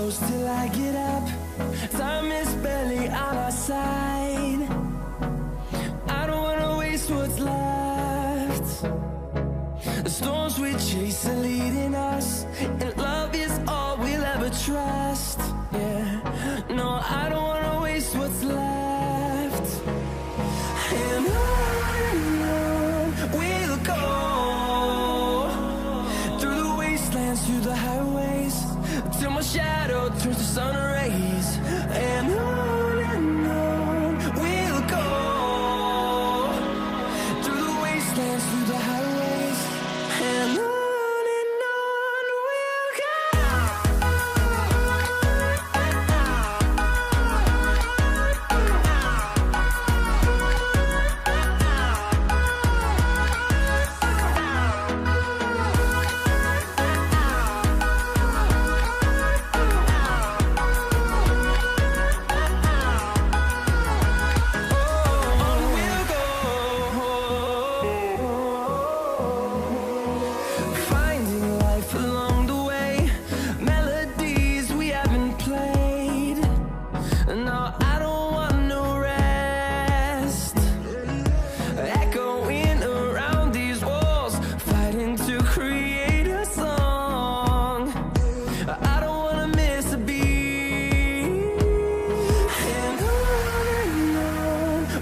close till I get up. Time is barely on our side. I don't wanna waste what's left. The storms we chase are leading us, and love is all we'll ever trust. Yeah, no, I don't wanna waste what's left. And on we'll go, through the wastelands, through the highways, till my shadow turns to sun rays. And on we'll go, through the wastelands, through the highways, and on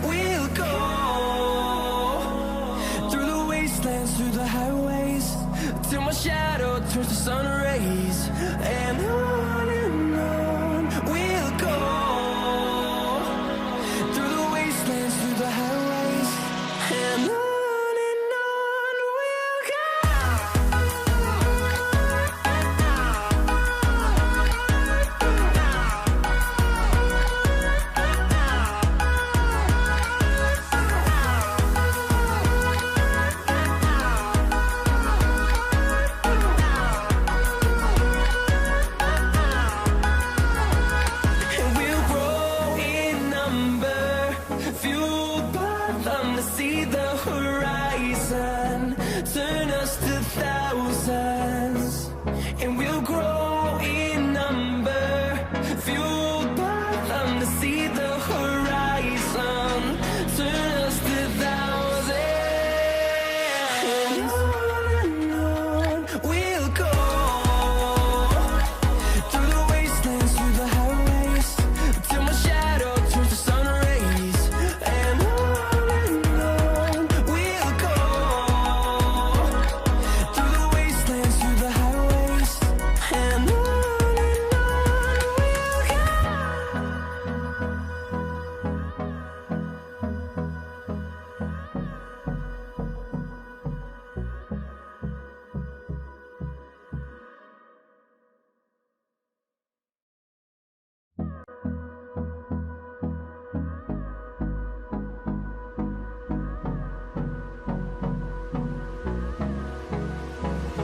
we'll go. Through the highways, till my shadow turns to sun rays. And